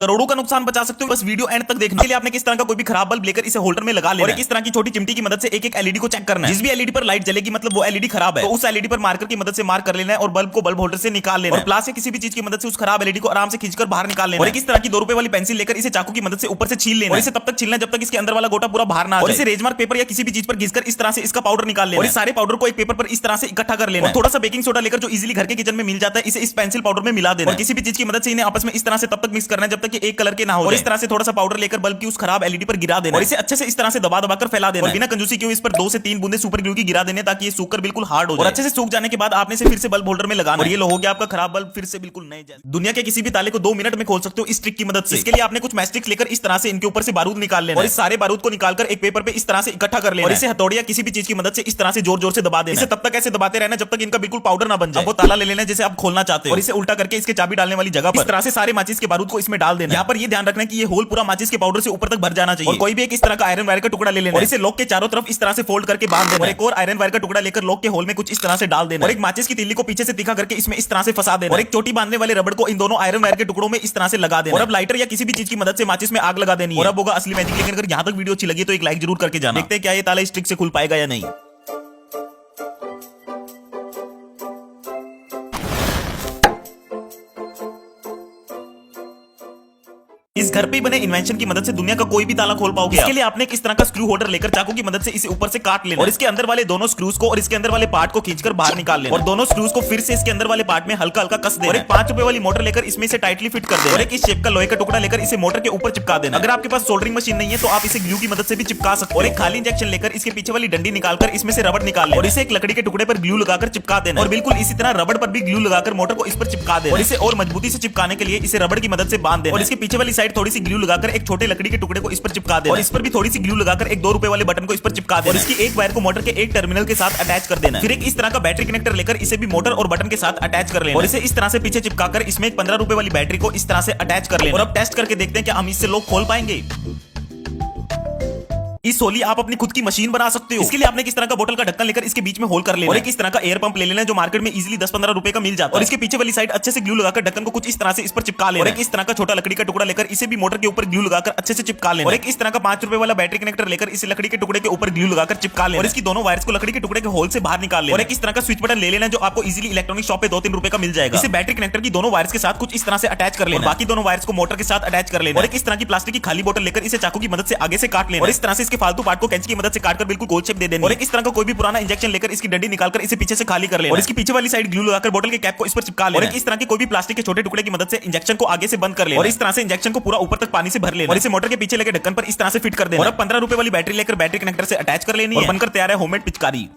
करोड़ों का नुकसान बचा सकते हो। बस वीडियो एंड तक देखने के लिए आपने किस तरह का कोई भी खराब बल्ब लेकर इसे होल्डर में लगा लेना और किस तरह की छोटी चिमटी की मदद से एक एक एलईडी को चेक करना है। जिस भी एलईडी पर लाइट जलेगी मतलब वो एलईडी खराब है, तो उस एलईडी पर मार्कर की मदद से मार्क कर लेना है और बल्ब को बल्ब होल्डर से निकाल लेना है और प्लास या किसी भी चीज की मदद से उस खराब एलईडी को आराम से खींचकर बाहर निकाल लेना है। और किस तरह की 2 रुपए वाली पेंसिल लेकर इसे चाकू की मदद से ऊपर से छील लेना और इसे तब तक छीलना जब तक इसके अंदर वाला गोटा पूरा बाहर ना आ जाए। इसे रेजमार्क पेपर या किसी भी चीज पर घिसकर इस तरह से इसका पाउडर निकाल लेना और इस सारे पाउडर को एक पेपर पर इस तरह से इकट्ठा कर लेना। थोड़ा सा बेकिंग सोडा लेकर जो इजीली घर के किचन में मिल जाता है इसे इस पेंसिल पाउडर में मिला देना और किसी भी चीज की मदद से इन्हें आपस में इस तरह से तब तक मिक्स करना है जब तक कि एक कलर के ना हो। और इस तरह से थोड़ा सा पाउडर लेकर बल्ब की उस खराब एलईडी पर गिरा देना और इसे अच्छे से इस तरह से दबा दबाकर फैला देना और बिना कंजूसी किए इस पर 2 से 3 बूंदे सुपर ग्लू की गिरा देने ताकि ये सूखकर बिल्कुल हार्ड हो जाए। और अच्छे से सूख जाने के बाद आपने इसे फिर से बल्ब होल्डर में लगाना और ये लो हो गया आपका खराब बल्ब फिर से बिल्कुल नए जैसा। दुनिया के किसी भी ताले को 2 मिनट में खोल सकते हो इस ट्रिक की मदद से। इसके लिए आपने कुछ मैस्टिक्स लेकर इस तरह से इनके ऊपर से बारूद निकाल लेना और इस सारे बारूद को निकालकर एक पेपर पे इस तरह से इकट्ठा कर लेना और इसे हथौड़ी या किसी भी चीज की मदद से इस तरह से जोर जोर से दबा देना। इसे तब तक ऐसे दबाते रहना जब तक इनका बिल्कुल पाउडर ना बन जाए। वो ताला ले लेना जैसे आप खोलना चाहते हो और इसे उल्टा करके इसके चाबी डालने वाली जगह पर इस तरह से सारे माचिस के बारूद को इसमें डाल देना। यहाँ पर ये ध्यान रखना कि ये होल पूरा माचिस के पाउडर से ऊपर तक भर जाना चाहिए। और कोई भी एक इस तरह का आयरन वायर का टुकड़ा ले लेना और इसे लॉक के चारों तरफ इस तरह से फोल्ड करके बांध देना और एक और आयरन वायर का टुकड़ा लेकर लॉक के होल में कुछ इस तरह से डाल देना और एक माचिस की तीली को पीछे से तीखा करके इसमें इस तरह से फंसा देना और एक चोटी बांधने वाले रबड़ को इन दोनों आयरन वायर के टुकड़ों में इस तरह से लगा देना और अब लाइटर या किसी भी चीज की मदद से माचिस में आग लगा देनी है। और अब होगा असली मैजिक। लेकिन अगर यहाँ तक वीडियो अच्छी लगी तो एक लाइक जरूर करके जाना। देखते हैं क्या ये ताला इस ट्रिक से खुल पाएगा या नहीं। इस घर पे बने इन्वेंशन की मदद से दुनिया का कोई भी ताला खोल पाओगे। इसके लिए आपने इस तरह का स्क्रू होल्डर लेकर चाकू की मदद से इसे ऊपर से काट लेना और इसके अंदर वाले दोनों स्क्रूज को और इसके अंदर वाले पार्ट को खींचकर बाहर निकाल लेना और दोनों स्क्रूज को फिर से इसके अंदर वाले पार्ट में हल्का हल्का कस देना और एक 5 रुपए वाली मोटर लेकर इसमें से टाइटली फिट कर देना और एक इस शेप का लोहे का टुकड़ा लेकर इसे मोटर के ऊपर चिपका देना। अगर आपके पास सोल्डरिंग मशीन नहीं है तो आप इसे ग्लू की मदद से भी चिपका सकते हो और एक खाली इंजेक्शन लेकर इसके पीछे वाली डंडी निकालकर इसमें से रबड़ निकाल लेना और इसे एक लकड़ी के टुकड़े पर ग्लू लगाकर चिपका देना और बिल्कुल इसी तरह रबड़ पर भी ग्लू लगाकर मोटर को इस पर चिपका देना और इसे और मजबूती से चिपकाने के लिए इसे रबड़ की मदद से बांध देना और इसके पीछे वाली साइड थोड़ी सी ग्लू लगाकर एक छोटे लकड़ी के टुकड़े को इस पर चिपका देना और इस पर भी थोड़ी सी ग्लू लगाकर एक 2 रुपए वाले बटन को इस पर चिपका देना और इसकी एक वायर को मोटर के एक टर्मिनल के साथ अटैच कर देना। फिर एक इस तरह का बैटरी कनेक्टर लेकर इसे भी मोटर और बटन के साथ अटैच कर लेना और इसे इस तरह से पीछे चिपकाकर इसमें एक 15 रुपए वाली बैटरी को इस तरह से अटैच कर लेना और अब टेस्ट करके देखते हैं कि हम इससे लोग खोल पाएंगे। इस सोली आप अपनी खुद की मशीन बना सकते हो। इसके लिए आपने किस तरह का बोतल का ढक्कन लेकर इसके बीच में होल कर लेना और एक इस तरह का एयर पंप ले लेना जो मार्केट में इजीली 10-15 रुपए का मिल जाता है और इसके पीछे वाली साइड अच्छे से ग्लू लगाकर ढक्कन को कुछ इस तरह से इस पर चिपका लेना और एक इस तरह का छोटा लकड़ी का टुकड़ा लेकर इसे भी मोटर के ऊपर ग्लू लगाकर अच्छे से चिपका लेना और एक इस तरह का 5 रुपए वाला बैटरी कनेक्टर लेकर इसे लकड़ी के टुकड़े के ऊपर ग्लू लगाकर चिपका लेना और इसकी दोनों वायर्स को लकड़ी के टुकड़े के होल से बाहर निकाल लेना और एक इस तरह का स्विच बटन ले लेना जो आपको इजीली इलेक्ट्रॉनिक शॉप पे 2-3 रुपए का मिल जाएगा। इसे बैटरी कनेक्टर की दोनों वायर्स के साथ कुछ इस तरह से अटैच कर लेना और बाकी दोनों वायर्स को मोटर के साथ अटैच कर लेना और एक इस तरह की प्लास्टिक की खाली बोतल लेकर इसे चाकू की मदद से आगे से काट लेना और इस तरह से इसके फालतू पार्ट को कैंची की मदद से काटकर बिल्कुल गोल शेप दे देना और एक इस तरह का कोई भी पुराना इंजेक्शन लेकर इसकी डंडी निकालकर इसे पीछे से खाली कर लेना और इसकी पीछे वाली साइड ग्लू लगाकर बोतल के कैप को इस पर चिपका लेना और एक इस तरह के कोई भी प्लास्टिक के छोटे टुकड़े की मदद से इंजेक्शन को आगे से बंद कर लेना और इस तरह से इंजेक्शन को पूरा ऊपर तक पानी से भर लेना और इसे मोटर के पीछे लेकर ढक्कन पर इस तरह से फिट कर देना और अब 15 रुपए वाली बैटरी लेकर बैटरी कनेक्टर से अटैच कर लेनी है और बनकर तैयार है होममेड पिचकारी।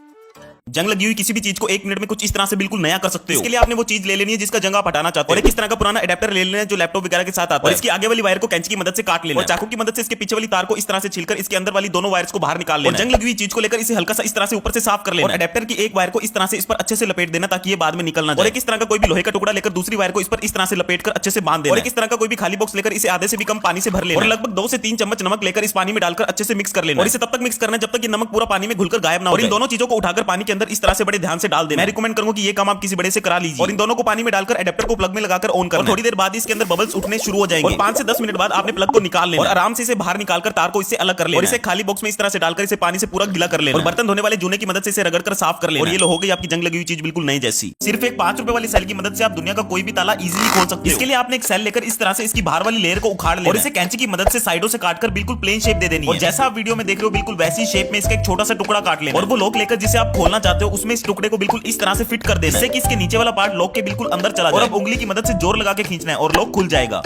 जंग लगी हुई किसी भी चीज को 1 मिनट में कुछ इस तरह से बिल्कुल नया कर सकते हो। इसके लिए आपने वो चीज ले लेनी है जिसका जंग आप हटाना चाहते हो और एक इस तरह का पुराना एडेप्टर ले लेना है जो लैपटॉप वगैरह के साथ आता है और इसकी आगे वाली वायर को कैंची की मदद से काट लेना और चाकू की मदद से इसके पीछे वाली तार को इस तरह से छीलकर इसके अंदर वाली दोनों वायर्स को बाहर निकाल लेना और जंग लगी हुई चीज को लेकर इसे हल्का सा इस तरह से ऊपर से साफ कर लेना और एडेप्टर की एक वायर को इस तरह से इस पर अच्छे से लपेट देना ताकि ये बाद में निकलना जाए और एक इस तरह का कोई भी लोहे का टुकड़ा लेकर दूसरी वायर को इस पर इस तरह से लपेटकर अच्छे से बांध देना और एक इस तरह का कोई भी खाली बॉक्स लेकर इसे आधे से भी कम पानी से भर लेना और लगभग 2 से 3 चम्मच नमक लेकर इस पानी में डालकर अच्छे से मिक्स कर लेना और इसे तब तक मिक्स करना जब तक ये नमक पूरा पानी में घुलकर गायब ना हो और इन दोनों चीजों को उठाकर पानी के अंदर इस तरह से बड़े ध्यान से डाल देना। मैं रिकमेंड करूंगा कि ये काम आप किसी बड़े से करा लीजिए और इन दोनों को पानी में डालकर एडेप्टर को प्लग में लगाकर ऑन करना। थोड़ी देर बाद इसके अंदर बबल्स उठने शुरू हो जाएंगे और 5 से 10 मिनट बाद आपने प्लग को निकाल लेना और आराम से इसे बाहर निकालकर तार को इससे अलग कर लेना और इसे खाली बॉक्स में इस तरह से डालकर इसे पानी से पूरा गीला कर लेना और बर्तन धोने वाले जूने की मदद से इसे रगड़कर साफ कर लेना और ये लो हो गई आपकी जंग लगी हुई चीज बिल्कुल नई जैसी। सिर्फ एक 5 रुपए वाली सेल की मदद से आप दुनिया का कोई भी ताला इजीली खोल सकते हो। इसके लिए आपने एक सेल लेकर इस तरह से इसकी बाहर वाली लेयर को उखाड़ लेना और इसे कैंची की मदद से साइडों से काटकर बिल्कुल प्लेन शेप दे देनी है और जैसा आप वीडियो में देख रहे हो बिल्कुल वैसी शेप में इसका एक छोटा सा टुकड़ा काट लेना और वो लॉक लेकर जिसे आप खोलना चाहते हो उसमें इस टुकड़े को बिल्कुल इस तरह से फिट कर देना जिससे कि इसके नीचे वाला पार्ट लॉक के बिल्कुल अंदर चला जाए और अब उंगली की मदद से जोर लगा के खींचना है और लॉक खुल जाएगा।